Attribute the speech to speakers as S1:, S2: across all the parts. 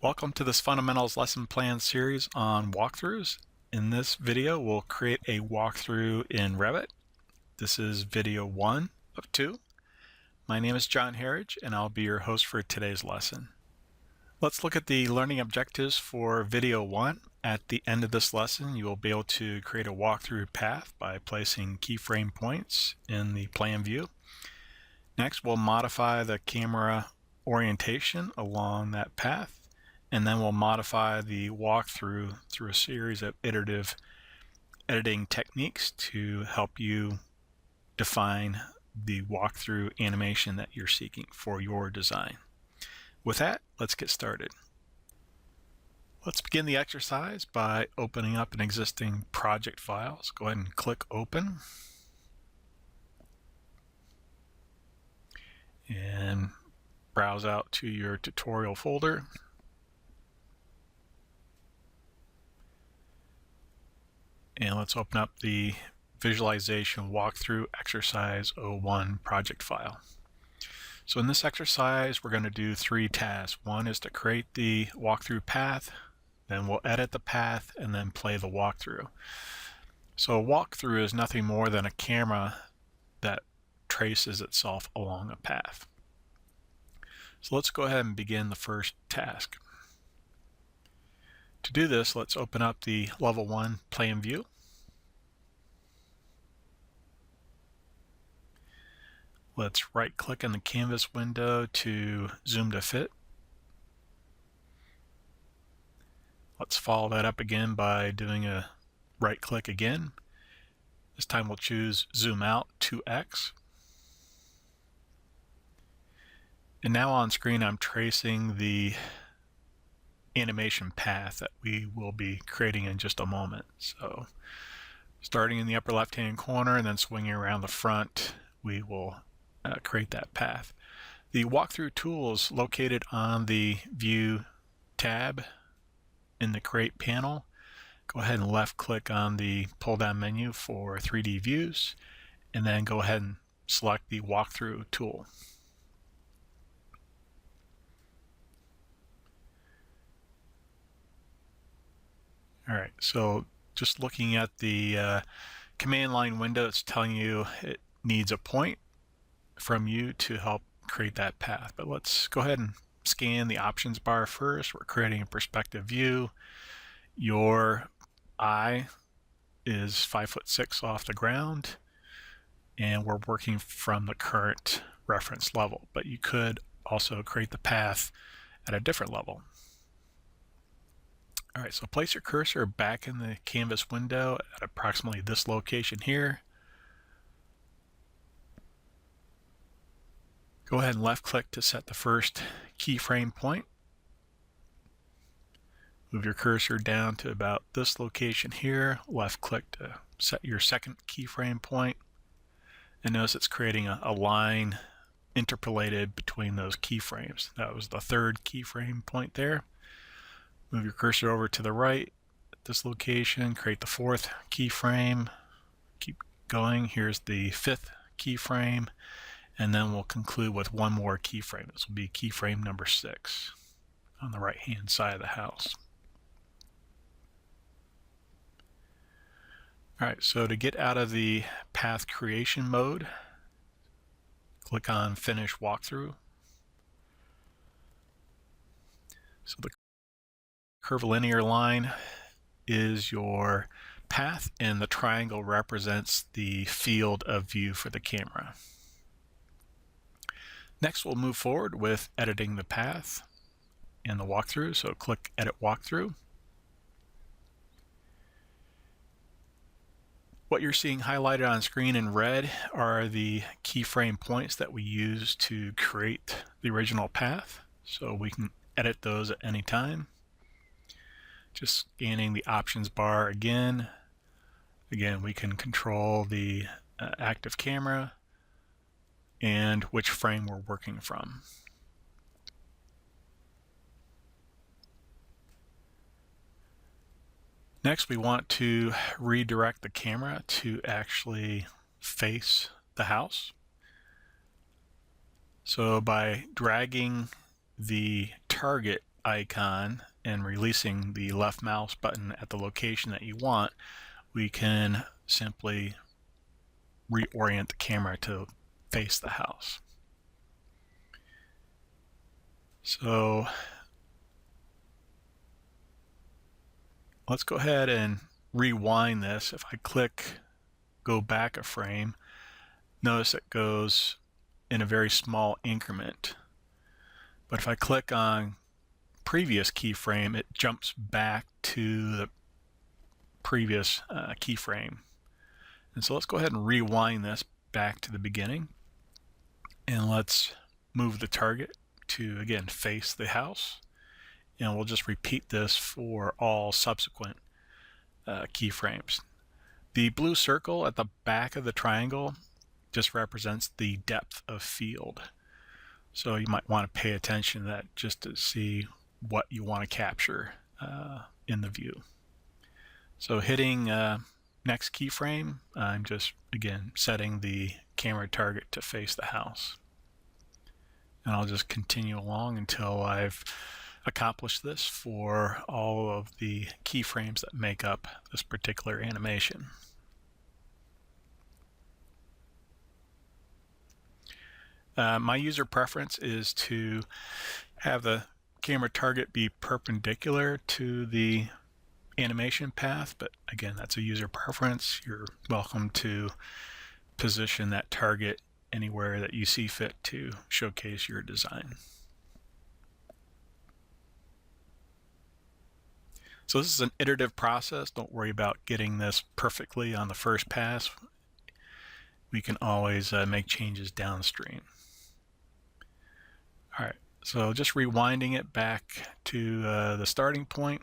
S1: Welcome to this Fundamentals Lesson Plan series on walkthroughs. In this video, we'll create a walkthrough in Revit. This is video 1 of 2. My name is John Harridge, and I'll be your host for today's lesson. Let's look at the learning objectives for video 1. At the end of this lesson, you will be able to create a walkthrough path by placing keyframe points in the plan view. Next, we'll modify the camera orientation along that path. And then we'll modify the walkthrough through a series of iterative editing techniques to help you define the walkthrough animation that you're seeking for your design. With that, let's get started. Let's begin the exercise by opening up an existing project file. So go ahead and click Open. And browse out to your tutorial folder. And let's open up the Visualization Walkthrough Exercise 01 project file. So in this exercise, we're going to do 3 tasks. One is to create the walkthrough path, then we'll edit the path, and then play the walkthrough. So a walkthrough is nothing more than a camera that traces itself along a path. So let's go ahead and begin the first task. To do this, let's open up the Level 1 plan view. Let's right-click in the canvas window to zoom to fit. Let's follow that up again by doing a right-click again. This time we'll choose Zoom Out 2x. And now on screen I'm tracing the animation path that we will be creating in just a moment. So starting in the upper left-hand corner and then swinging around the front, we will create that path. The walkthrough tool is located on the View tab in the Create panel. Go ahead and left-click on the pull-down menu for 3D views, and then go ahead and select the walkthrough tool. All right, so just looking at the command line window, it's telling you it needs a point from you to help create that path. But let's go ahead and scan the options bar first. We're creating a perspective view. Your eye is 5'6" off the ground, and we're working from the current reference level, but you could also create the path at a different level. All right, so place your cursor back in the canvas window at approximately this location here. Go ahead and left-click to set the first keyframe point. Move your cursor down to about this location here. Left-click to set your second keyframe point. And notice it's creating a line interpolated between those keyframes. That was the third keyframe point there. Move your cursor over to the right at this location. Create the fourth keyframe. Keep going. Here's the fifth keyframe. And then we'll conclude with one more keyframe. This will be keyframe number 6 on the right-hand side of the house. All right, so to get out of the path creation mode, click on Finish Walkthrough. So the curvilinear line is your path, and the triangle represents the field of view for the camera. Next, we'll move forward with editing the path and the walkthrough. So click Edit Walkthrough. What you're seeing highlighted on screen in red are the keyframe points that we use to create the original path. So we can edit those at any time. Just scanning the options bar again. Again, we can control the active camera and which frame we're working from. Next, we want to redirect the camera to actually face the house. So by dragging the target icon and releasing the left mouse button at the location that you want, we can simply reorient the camera to face the house. So let's go ahead and rewind this. If I click go back a frame, notice it goes in a very small increment. But if I click on previous keyframe, it jumps back to the previous keyframe. And so let's go ahead and rewind this back to the beginning. And let's move the target to, again, face the house. And we'll just repeat this for all subsequent keyframes. The blue circle at the back of the triangle just represents the depth of field. So you might want to pay attention to that just to see what you want to capture in the view. So hitting next keyframe, I'm just, again, setting the camera target to face the house. And I'll just continue along until I've accomplished this for all of the keyframes that make up this particular animation. My user preference is to have the camera target be perpendicular to the animation path, but again, that's a user preference. You're welcome to position that target anywhere that you see fit to showcase your design. So this is an iterative process. Don't worry about getting this perfectly on the first pass. We can always make changes downstream. All right, so just rewinding it back to the starting point.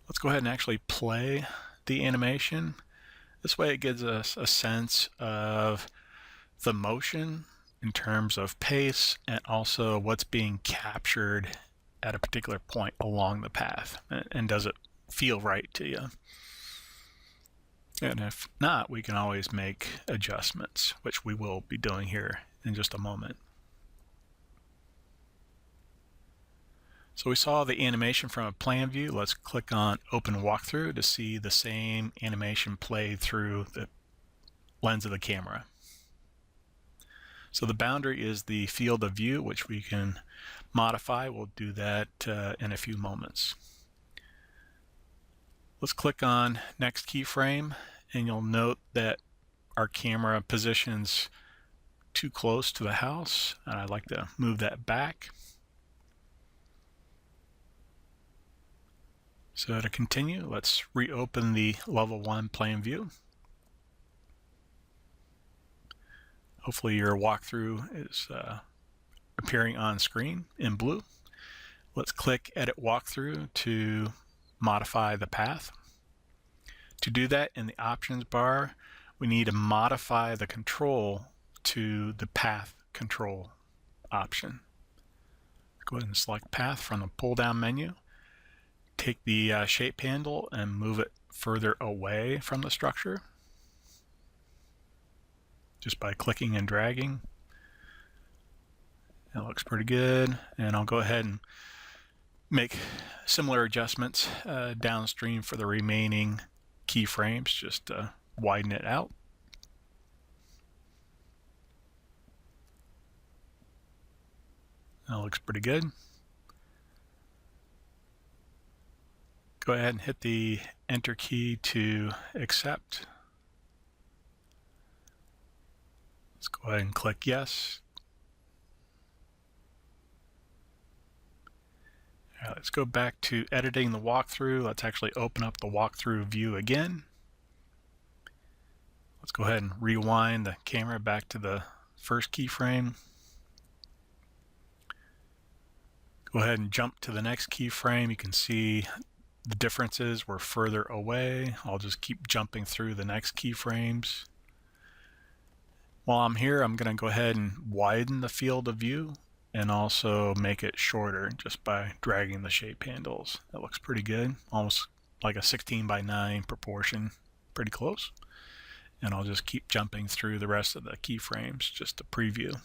S1: Let's go ahead and actually play the animation. This way it gives us a sense of the motion in terms of pace and also what's being captured at a particular point along the path. And does it feel right to you? And if not, we can always make adjustments, which we will be doing here in just a moment. So we saw the animation from a plan view. Let's click on Open Walkthrough to see the same animation played through the lens of the camera. So the boundary is the field of view, which we can modify. We'll do that in a few moments. Let's click on next keyframe, and you'll note that our camera positions too close to the house, and I'd like to move that back. So to continue, let's reopen the level 1 plan view. Hopefully your walkthrough is appearing on screen in blue. Let's click Edit Walkthrough to modify the path. To do that, in the options bar, we need to modify the control to the path control option. Go ahead and select path from the pull-down menu. Take the shape handle and move it further away from the structure just by clicking and dragging. That looks pretty good, and I'll go ahead and make similar adjustments downstream for the remaining keyframes, just to widen it out. That looks pretty good. Go ahead and hit the Enter key to accept. Let's go ahead and click Yes. All right, let's go back to editing the walkthrough. Let's actually open up the walkthrough view again. Let's go ahead and rewind the camera back to the first keyframe. Go ahead and jump to the next keyframe. You can see the differences were further away. I'll just keep jumping through the next keyframes. While I'm here, I'm going to go ahead and widen the field of view and also make it shorter just by dragging the shape handles. That looks pretty good, almost like a 16:9 proportion, pretty close. And I'll just keep jumping through the rest of the keyframes just to preview.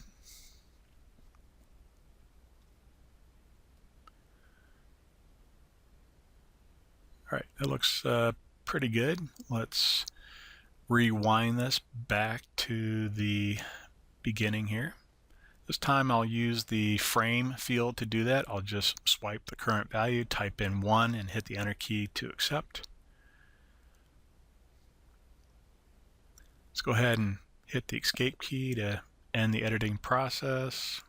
S1: All right, that looks pretty good. Let's rewind this back to the beginning here. This time I'll use the frame field to do that. I'll just swipe the current value, type in 1, and hit the enter key to accept. Let's go ahead and hit the escape key to end the editing process.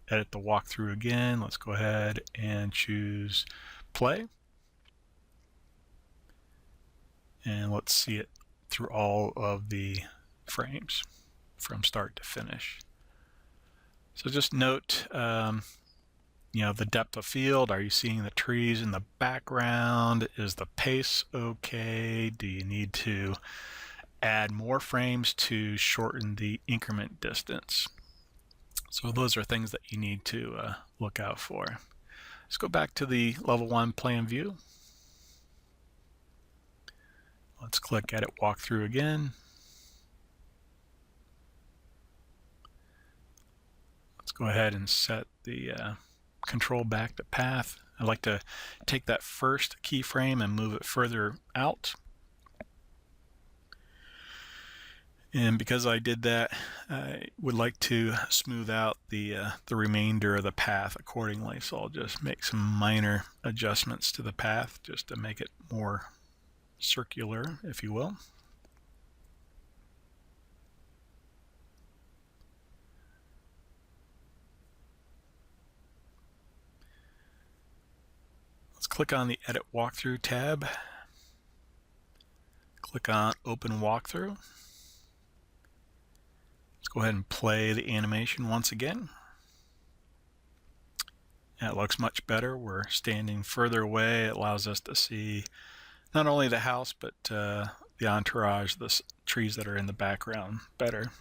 S1: Edit the walkthrough again. Let's go ahead and choose play. And let's see it through all of the frames from start to finish. So just note, the depth of field. Are you seeing the trees in the background? Is the pace okay? Do you need to add more frames to shorten the increment distance? So those are things that you need to look out for. Let's go back to the level 1 plan view. Let's click Edit Walkthrough again. Let's go ahead and set the control back to path. I'd like to take that first keyframe and move it further out. And because I did that, I would like to smooth out the remainder of the path accordingly. So I'll just make some minor adjustments to the path just to make it more circular, if you will. Let's click on the Edit Walkthrough tab. Click on Open Walkthrough. Let's go ahead and play the animation once again. That looks much better. We're standing further away. It allows us to see not only the house, but the entourage, the trees that are in the background better.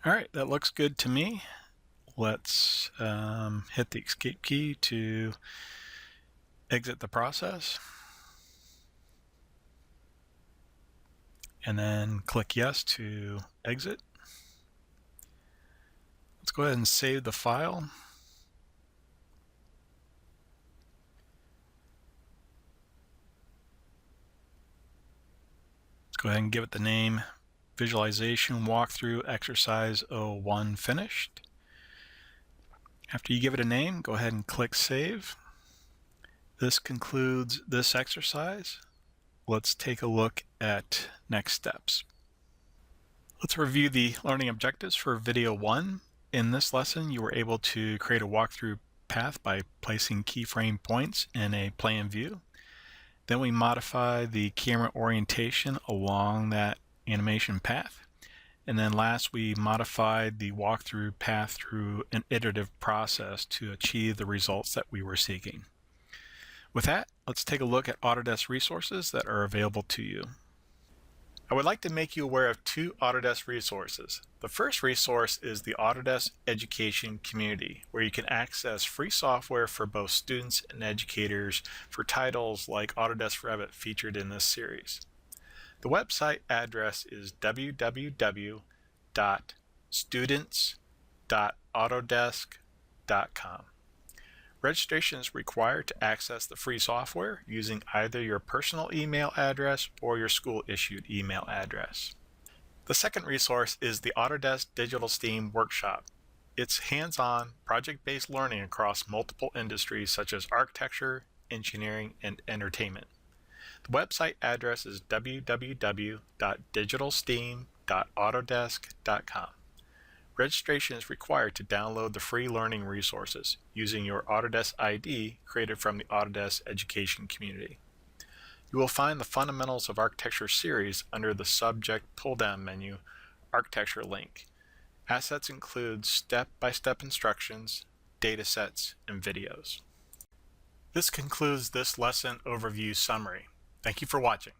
S1: All right, that looks good to me. Let's hit the escape key to exit the process. And then click yes to exit. Let's go ahead and save the file. Let's go ahead and give it the name Visualization Walkthrough Exercise 01 Finished. After you give it a name, go ahead and click Save. This concludes this exercise. Let's take a look at next steps. Let's review the learning objectives for video 1. In this lesson, you were able to create a walkthrough path by placing keyframe points in a plan view. Then we modify the camera orientation along that animation path. And then last, we modified the walkthrough path through an iterative process to achieve the results that we were seeking. With that, let's take a look at Autodesk resources that are available to you. I would like to make you aware of 2 Autodesk resources. The first resource is the Autodesk Education Community, where you can access free software for both students and educators for titles like Autodesk Revit featured in this series. The website address is www.students.autodesk.com. Registration is required to access the free software using either your personal email address or your school-issued email address. The second resource is the Autodesk Digital STEAM Workshop. It's hands-on, project-based learning across multiple industries such as architecture, engineering, and entertainment. The website address is www.digitalsteam.autodesk.com. Registration is required to download the free learning resources using your Autodesk ID created from the Autodesk Education Community. You will find the Fundamentals of Architecture series under the Subject pull-down menu, Architecture link. Assets include step-by-step instructions, datasets, and videos. This concludes this lesson overview summary. Thank you for watching.